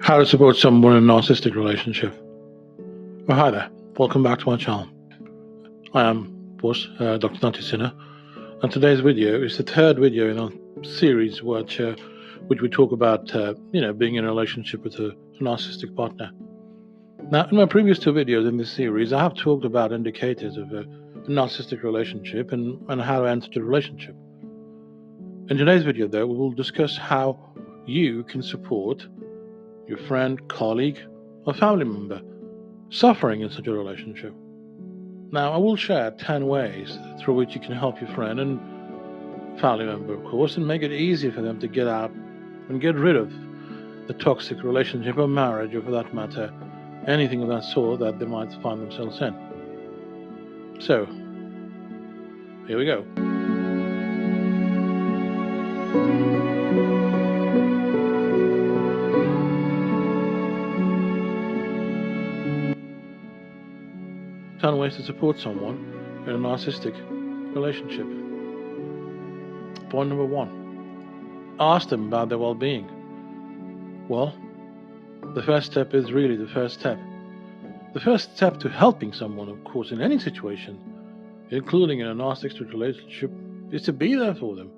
How to support someone in a narcissistic relationship. Well, hi there. Welcome back to my channel. I am, of course, Dr. Sinha, and today's video is the third video in a series which we talk about, being in a relationship with a narcissistic partner. Now, in my previous two videos in this series, I have talked about indicators of a narcissistic relationship and how to enter the relationship. In today's video, though, we will discuss how you can support your friend, colleague, or family member suffering in such a relationship. Now, I will share 10 ways through which you can help your friend and family member, of course, and make it easy for them to get out and get rid of the toxic relationship or marriage, or for that matter, anything of that sort that they might find themselves in. So, here we go. Ten ways to support someone in a narcissistic relationship. Point number 1. Ask them about their well-being. Well, the first step is really the first step. The first step to helping someone, of course, in any situation, including in a narcissistic relationship, is to be there for them.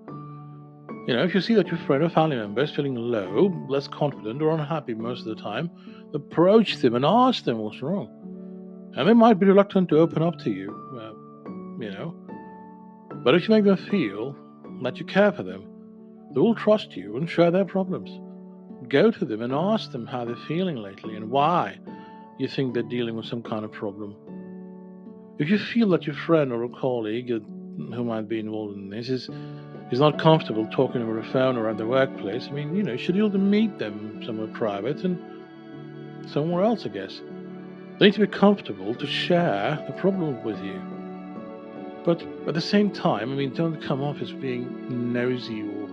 If you see that your friend or family member is feeling low, less confident, or unhappy most of the time, approach them and ask them what's wrong. And they might be reluctant to open up to you, but if you make them feel that you care for them, they will trust you and share their problems. Go to them and ask them how they're feeling lately and why you think they're dealing with some kind of problem. If you feel that your friend or a colleague who might be involved in this is not comfortable talking over the phone or at the workplace, schedule to meet them somewhere private and somewhere else, I guess. They need to be comfortable to share the problem with you. But at the same time, don't come off as being nosy or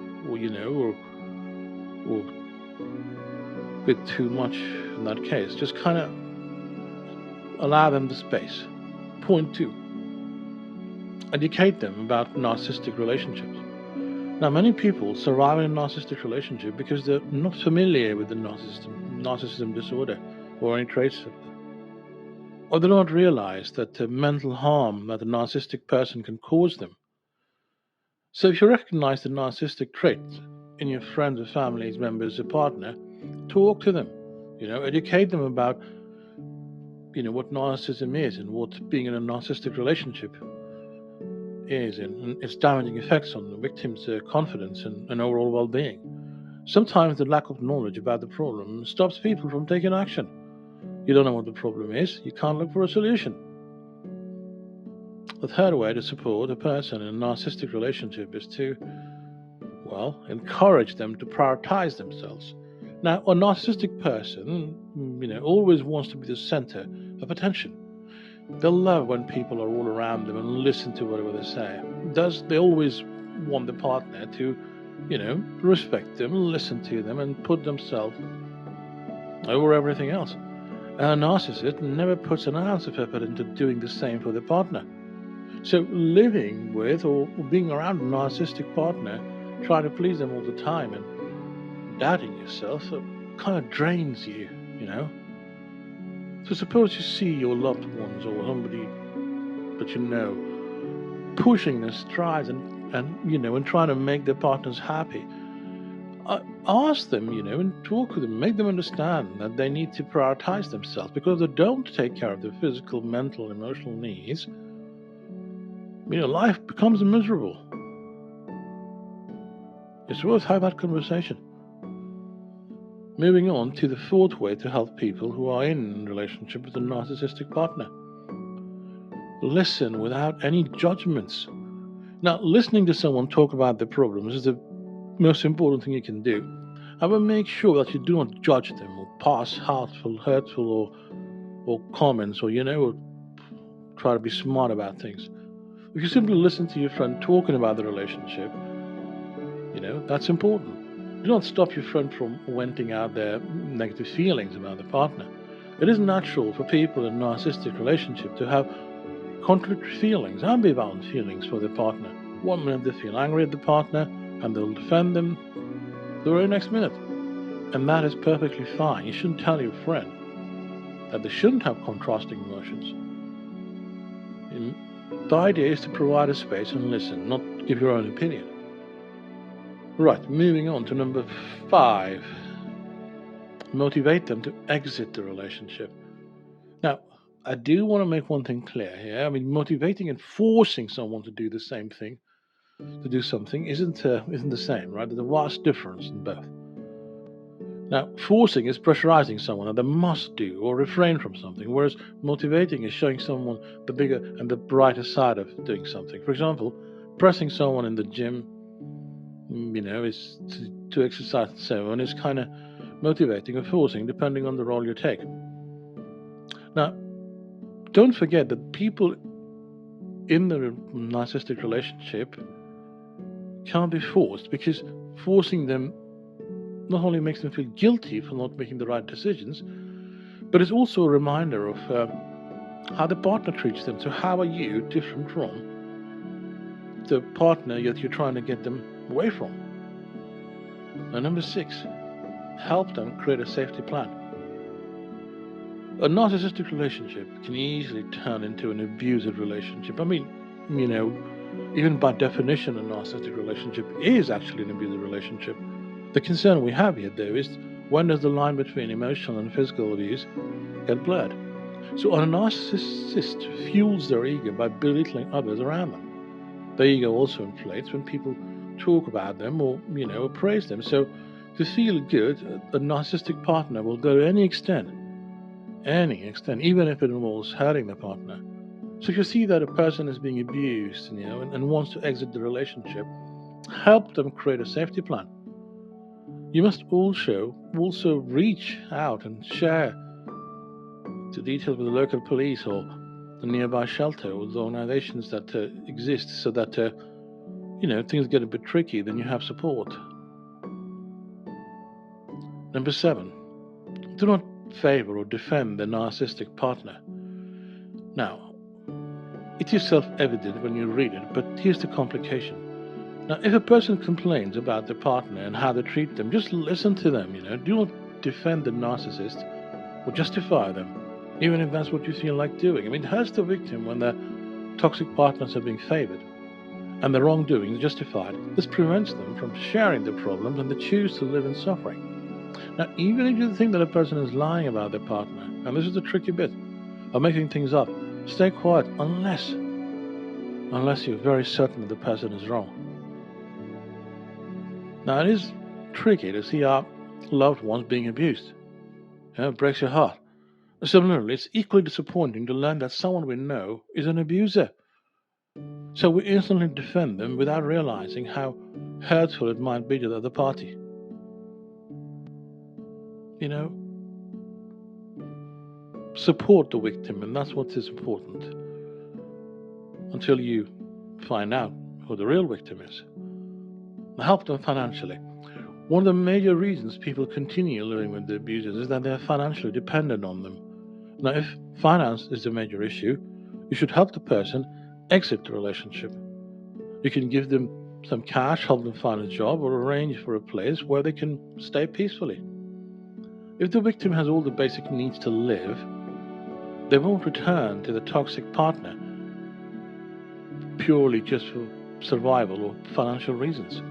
a bit too much in that case. Just kind of allow them the space. Point 2. Educate them about narcissistic relationships. Now, many people survive in a narcissistic relationship because they're not familiar with the narcissism disorder or any traits of it. Or they don't realize that the mental harm that a narcissistic person can cause them. So if you recognize the narcissistic trait in your friends or family members or partner, talk to them. Educate them about what narcissism is and what being in a narcissistic relationship is and its damaging effects on the victim's confidence and overall well-being. Sometimes the lack of knowledge about the problem stops people from taking action. You don't know what the problem is, you can't look for a solution. The third way to support a person in a narcissistic relationship is to, encourage them to prioritize themselves. Now, a narcissistic person, always wants to be the center of attention. They'll love when people are all around them and listen to whatever they say. Thus, they always want the partner to, respect them, listen to them, and put themselves over everything else. A narcissist never puts an ounce of effort into doing the same for their partner. So living with or being around a narcissistic partner, trying to please them all the time and doubting yourself, kind of drains you, So suppose you see your loved ones or somebody that pushing their strides and trying to make their partners happy. Ask them, and talk with them, make them understand that they need to prioritize themselves, because if they don't take care of their physical, mental, emotional needs, life becomes miserable. It's worth having that conversation. Moving on to the fourth way to help people who are in a relationship with a narcissistic partner. Listen without any judgments. Now, listening to someone talk about their problems is the most important thing you can do. I will make sure that you do not judge them or pass hurtful or comments or try to be smart about things. If you simply listen to your friend talking about the relationship, that's important. Do not stop your friend from venting out their negative feelings about the partner. It is natural for people in a narcissistic relationship to have contradictory feelings, ambivalent feelings for their partner. One minute they feel angry at the partner and they'll defend them the very next minute. And that is perfectly fine. You shouldn't tell your friend that they shouldn't have contrasting emotions. The idea is to provide a space and listen, not give your own opinion. Right, moving on to number 5. Motivate them to exit the relationship. Now, I do want to make one thing clear here. I mean, motivating and forcing someone to do the same thing, to do something, isn't the same, right? There's a vast difference in both. Now, forcing is pressurizing someone that they must do or refrain from something, whereas motivating is showing someone the bigger and the brighter side of doing something. For example, pressing someone in the gym, is to exercise and so on, is kind of motivating or forcing, depending on the role you take. Now, don't forget that people in the narcissistic relationship can't be forced, because forcing them not only makes them feel guilty for not making the right decisions, but it's also a reminder of how the partner treats them. So how are you different from the partner that you're trying to get them away from? And number 6, help them create a safety plan. A narcissistic relationship can easily turn into an abusive relationship. I mean, even by definition, a narcissistic relationship is actually an abusive relationship. The concern we have here, though, is when does the line between emotional and physical abuse get blurred? So a narcissist fuels their ego by belittling others around them. Their ego also inflates when people talk about them or, praise them. So to feel good, a narcissistic partner will go to any extent, even if it involves hurting the partner. So if you see that a person is being abused, and wants to exit the relationship, help them create a safety plan. You must also reach out and share the details with the local police or the nearby shelter or the organizations that exist, so that things get a bit tricky, then you have support. Number 7, do not favor or defend the narcissistic partner. Now, it is self-evident when you read it, but here's the complication. Now, if a person complains about their partner and how they treat them, just listen to them, Do not defend the narcissist or justify them, even if that's what you feel like doing. I mean, it hurts the victim when their toxic partners are being favored and the wrongdoing is justified. This prevents them from sharing their problems, and they choose to live in suffering. Now, even if you think that a person is lying about their partner, and this is the tricky bit, or making things up, stay quiet unless you're very certain that the person is wrong. Now, it is tricky to see our loved ones being abused. It breaks your heart. Similarly, it's equally disappointing to learn that someone we know is an abuser. So we instantly defend them without realizing how hurtful it might be to the other party. Support the victim, and that's what is important, until you find out who the real victim is. Help them financially. One of the major reasons people continue living with the abusers is that they are financially dependent on them. Now, if finance is the major issue, you should help the person exit the relationship. You can give them some cash, help them find a job, or arrange for a place where they can stay peacefully. If the victim has all the basic needs to live, they won't return to the toxic partner purely just for survival or financial reasons.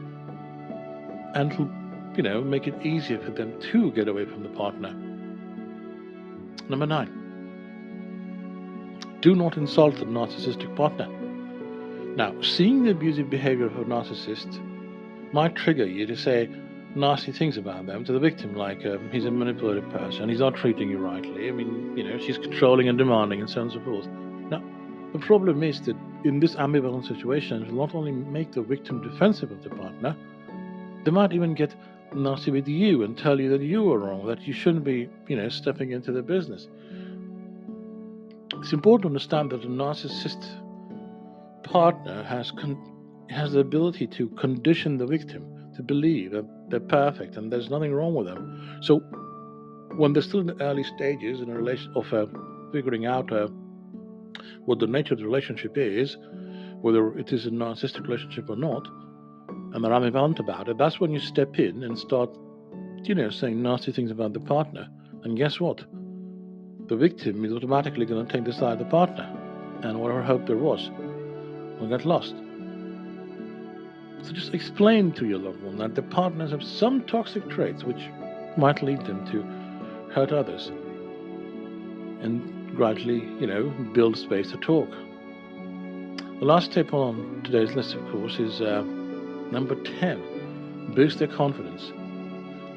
And it'll, make it easier for them to get away from the partner. Number 9, do not insult the narcissistic partner. Now, seeing the abusive behavior of a narcissist might trigger you to say nasty things about them to the victim, like he's a manipulative person, he's not treating you rightly, she's controlling and demanding, and so on and so forth. Now, the problem is that in this ambivalent situation, it will not only make the victim defensive of the partner, they might even get nasty with you and tell you that you were wrong, that you shouldn't be, stepping into their business. It's important to understand that a narcissist partner has the ability to condition the victim to believe that they're perfect and there's nothing wrong with them. So when they're still in the early stages in a relation of figuring out what the nature of the relationship is, whether it is a narcissistic relationship or not, and they're ambivalent about it, that's when you step in and start saying nasty things about the partner. And guess what? The victim is automatically going to take the side of the partner, and whatever hope there was will get lost. So just explain to your loved one that the partners have some toxic traits which might lead them to hurt others, and gradually, build space to talk. The last tip on today's list, of course, is number 10, boost their confidence.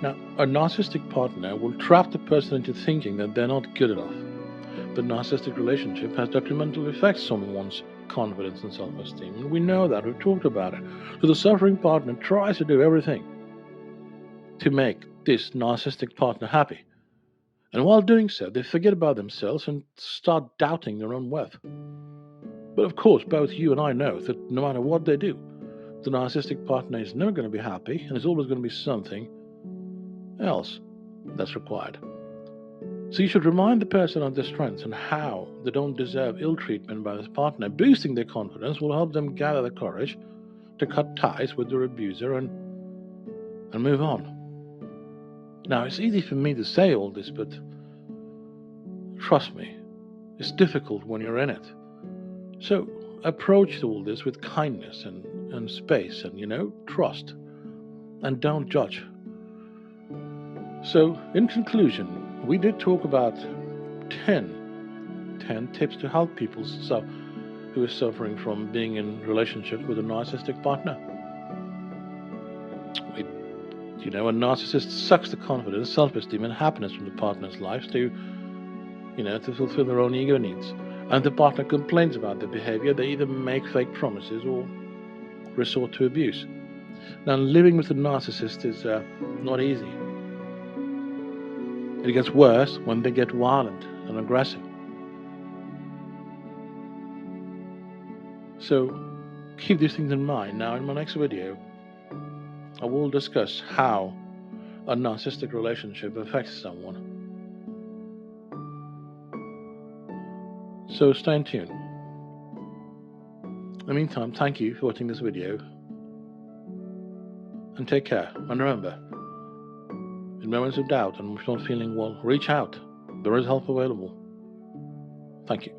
Now, a narcissistic partner will trap the person into thinking that they're not good enough. The narcissistic relationship has detrimental effects on one's confidence and self-esteem, and we know that, we've talked about it. So the suffering partner tries to do everything to make this narcissistic partner happy. And while doing so, they forget about themselves and start doubting their own worth. But of course, both you and I know that no matter what they do, the narcissistic partner is never going to be happy, and there's always going to be something else that's required. So you should remind the person of their strengths and how they don't deserve ill treatment by this partner. Boosting their confidence will help them gather the courage to cut ties with their abuser and move on. Now, it's easy for me to say all this, but trust me, it's difficult when you're in it. So approach all this with kindness and space and, trust, and don't judge. So, in conclusion, we did talk about 10 tips to help people who are suffering from being in relationship with a narcissistic partner. A narcissist sucks the confidence, self-esteem, and happiness from the partner's lives to fulfill their own ego needs. And the partner complains about their behavior. They either make fake promises or resort to abuse. Now, living with a narcissist is not easy. It gets worse when they get violent and aggressive. So keep these things in mind. Now, in my next video, I will discuss how a narcissistic relationship affects someone. So stay tuned. In the meantime, thank you for watching this video, and take care. And remember, in moments of doubt and if you're not feeling well, reach out. There is help available. Thank you.